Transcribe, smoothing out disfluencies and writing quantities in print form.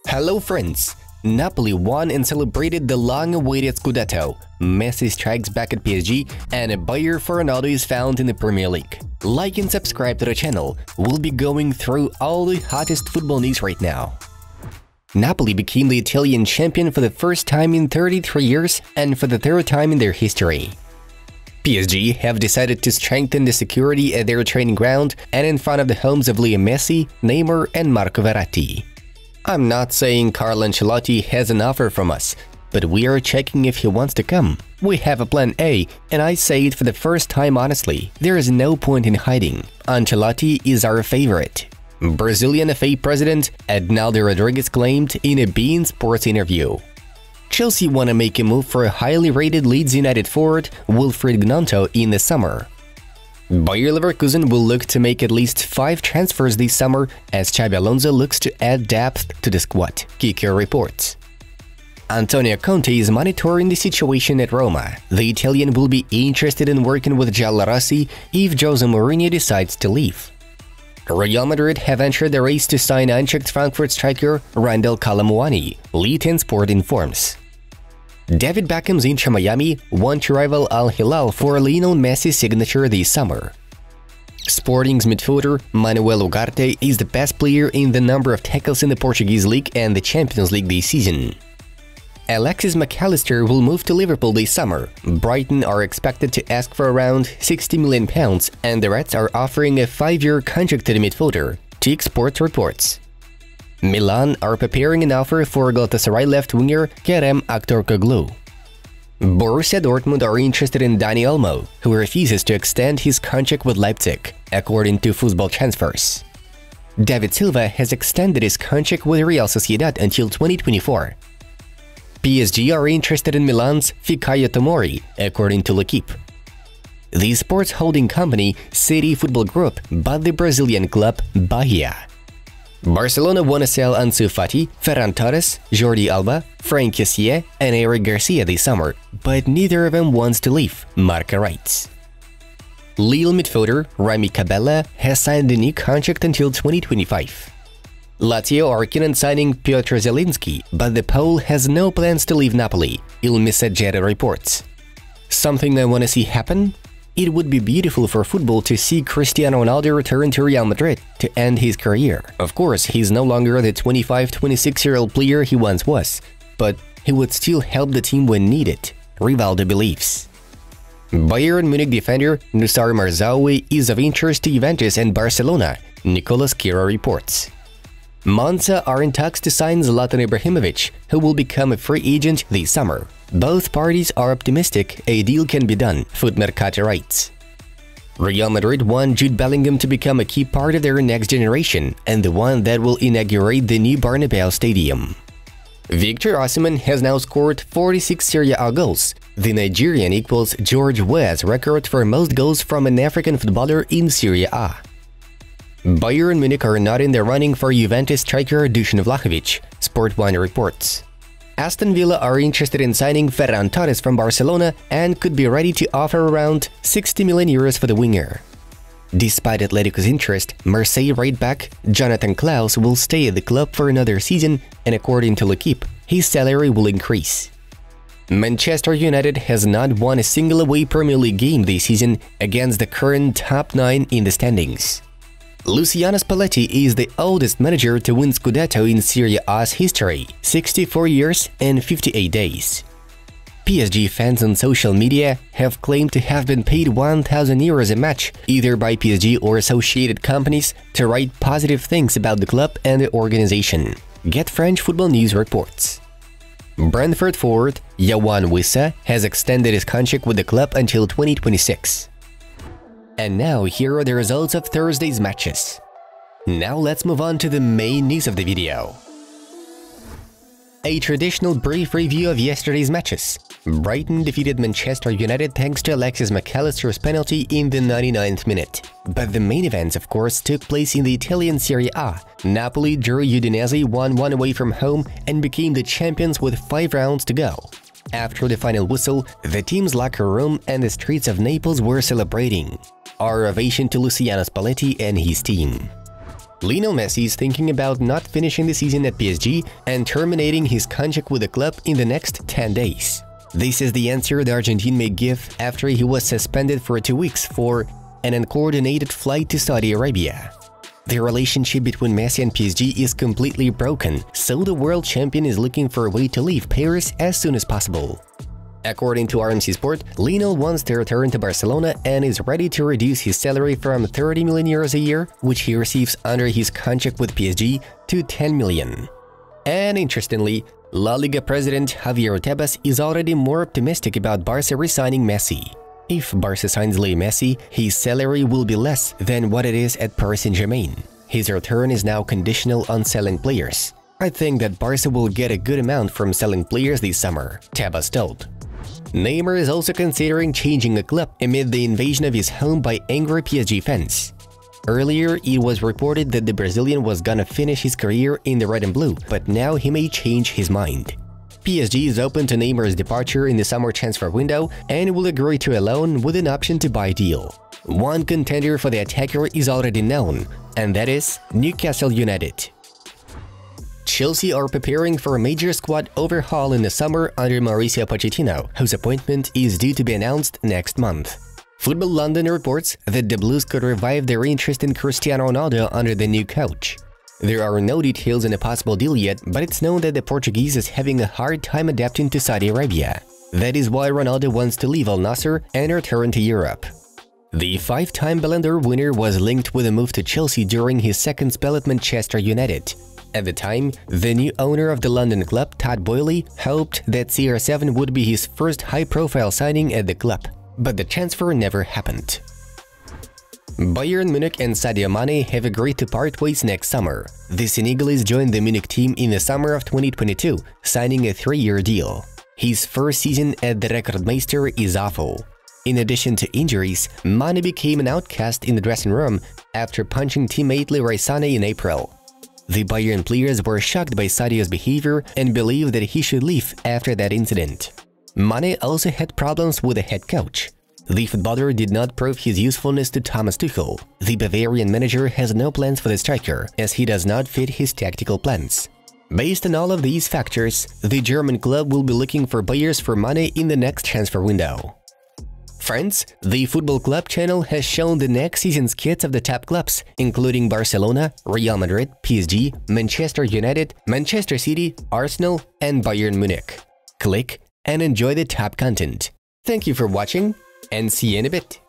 Hello friends! Napoli won and celebrated the long-awaited Scudetto. Messi strikes back at PSG, and a buyer for Ronaldo is found in the Premier League. Like and subscribe to the channel. We'll be going through all the hottest football news right now. Napoli became the Italian champion for the first time in 33 years and for the third time in their history. PSG have decided to strengthen the security at their training ground and in front of the homes of Leo Messi, Neymar and Marco Verratti. I'm not saying Carlo Ancelotti has an offer from us, but we are checking if he wants to come. We have a plan A, and I say it for the first time honestly. There is no point in hiding. Ancelotti is our favorite. Brazilian FA president Ednaldo Rodrigues claimed in a beIN Sports interview. Chelsea want to make a move for a highly rated Leeds United forward, Wilfried Gnonto, in the summer. Bayer Leverkusen will look to make at least 5 transfers this summer as Xabi Alonso looks to add depth to the squad, Kicker reports. Antonio Conte is monitoring the situation at Roma. The Italian will be interested in working with Giallorossi if Jose Mourinho decides to leave. Real Madrid have entered the race to sign Eintracht Frankfurt striker Randal Kalamuani, Liga Sport informs. David Beckham's Inter Miami want to rival Al Hilal for Lionel Messi's signature this summer. Sporting's midfielder Manuel Ugarte is the best player in the number of tackles in the Portuguese League and the Champions League this season. Alexis McAllister will move to Liverpool this summer. Brighton are expected to ask for around £60 million, and the Reds are offering a 5-year contract to the midfielder, TIC Sports reports. Milan are preparing an offer for Galatasaray left winger Kerem Aktürkoğlu. Borussia Dortmund are interested in Dani Olmo, who refuses to extend his contract with Leipzig, according to Football Transfers. David Silva has extended his contract with Real Sociedad until 2024. PSG are interested in Milan's Fikayo Tomori, according to L'Equipe. The sports holding company City Football Group bought the Brazilian club Bahia. Barcelona want to sell Ansu Fati, Ferran Torres, Jordi Alba, Frank Kessié, and Eric Garcia this summer, but neither of them wants to leave, Marca writes. Lille midfielder Rami Cabella has signed a new contract until 2025. Lazio are keen on signing Piotr Zielinski, but the Pole has no plans to leave Napoli, Il Messaggero reports. Something I want to see happen? It would be beautiful for football to see Cristiano Ronaldo return to Real Madrid to end his career. Of course, he's no longer the 25-26-year-old player he once was, but he would still help the team when needed, Rivaldo believes. Bayern Munich defender Noussair Marzaoui is of interest to Juventus and Barcelona, Nicolas Kira reports. Monza are in talks to sign Zlatan Ibrahimovic, who will become a free agent this summer. Both parties are optimistic a deal can be done, Foot Mercato writes. Real Madrid want Jude Bellingham to become a key part of their next generation and the one that will inaugurate the new Bernabeu Stadium. Victor Osimhen has now scored 46 Serie A goals. The Nigerian equals George Weah's record for most goals from an African footballer in Serie A. Bayern Munich are not in the running for Juventus striker Dusan Vlahovic, Sport 1 reports. Aston Villa are interested in signing Ferran Torres from Barcelona and could be ready to offer around €60 million for the winger. Despite Atletico's interest, Marseille right back Jonathan Klaus will stay at the club for another season, and according to L'Equipe, his salary will increase. Manchester United has not won a single away Premier League game this season against the current top 9 in the standings. Luciano Spalletti is the oldest manager to win Scudetto in Serie A's history, 64 years and 58 days. PSG fans on social media have claimed to have been paid €1,000 a match, either by PSG or associated companies, to write positive things about the club and the organization. Get French Football News reports. Brentford forward Yohan Wissa has extended his contract with the club until 2026. And now here are the results of Thursday's matches. Now let's move on to the main news of the video. A traditional brief review of yesterday's matches. Brighton defeated Manchester United thanks to Alexis McAllister's penalty in the 99th minute. But the main events, of course, took place in the Italian Serie A. Napoli drew Udinese 1-1 away from home and became the champions with 5 rounds to go. After the final whistle, the team's locker room and the streets of Naples were celebrating. Our ovation to Luciano Spalletti and his team. Lionel Messi is thinking about not finishing the season at PSG and terminating his contract with the club in the next 10 days. This is the answer the Argentine may give after he was suspended for 2 weeks for an uncoordinated flight to Saudi Arabia. The relationship between Messi and PSG is completely broken, so the world champion is looking for a way to leave Paris as soon as possible. According to RMC Sport, Lionel wants to return to Barcelona and is ready to reduce his salary from 30 million euros a year, which he receives under his contract with PSG, to 10 million. And interestingly, La Liga president Javier Tebas is already more optimistic about Barca re-signing Messi. If Barca signs Leo Messi, his salary will be less than what it is at Paris Saint-Germain. His return is now conditional on selling players. I think that Barca will get a good amount from selling players this summer, Tebas told. Neymar is also considering changing the club amid the invasion of his home by angry PSG fans. Earlier, it was reported that the Brazilian was gonna finish his career in the red and blue, but now he may change his mind. PSG is open to Neymar's departure in the summer transfer window and will agree to a loan with an option to buy deal. One contender for the attacker is already known, and that is Newcastle United. Chelsea are preparing for a major squad overhaul in the summer under Mauricio Pochettino, whose appointment is due to be announced next month. Football London reports that the Blues could revive their interest in Cristiano Ronaldo under the new coach. There are no details on a possible deal yet, but it's known that the Portuguese is having a hard time adapting to Saudi Arabia. That is why Ronaldo wants to leave Al Nassr and return to Europe. The 5-time Ballon d'Or winner was linked with a move to Chelsea during his second spell at Manchester United. At the time, the new owner of the London club, Todd Boehly, hoped that CR7 would be his first high-profile signing at the club, but the transfer never happened. Bayern Munich and Sadio Mane have agreed to part ways next summer. The Senegalese joined the Munich team in the summer of 2022, signing a 3-year deal. His first season at the Rekordmeister is awful. In addition to injuries, Mane became an outcast in the dressing room after punching teammate Leroy Sané in April. The Bayern players were shocked by Sadio's behavior and believed that he should leave after that incident. Mane also had problems with the head coach. The footballer did not prove his usefulness to Thomas Tuchel. The Bavarian manager has no plans for the striker, as he does not fit his tactical plans. Based on all of these factors, the German club will be looking for buyers for Mane in the next transfer window. Friends, the Football Club channel has shown the next season's kits of the top clubs, including Barcelona, Real Madrid, PSG, Manchester United, Manchester City, Arsenal, and Bayern Munich. Click and enjoy the top content. Thank you for watching, and see you in a bit.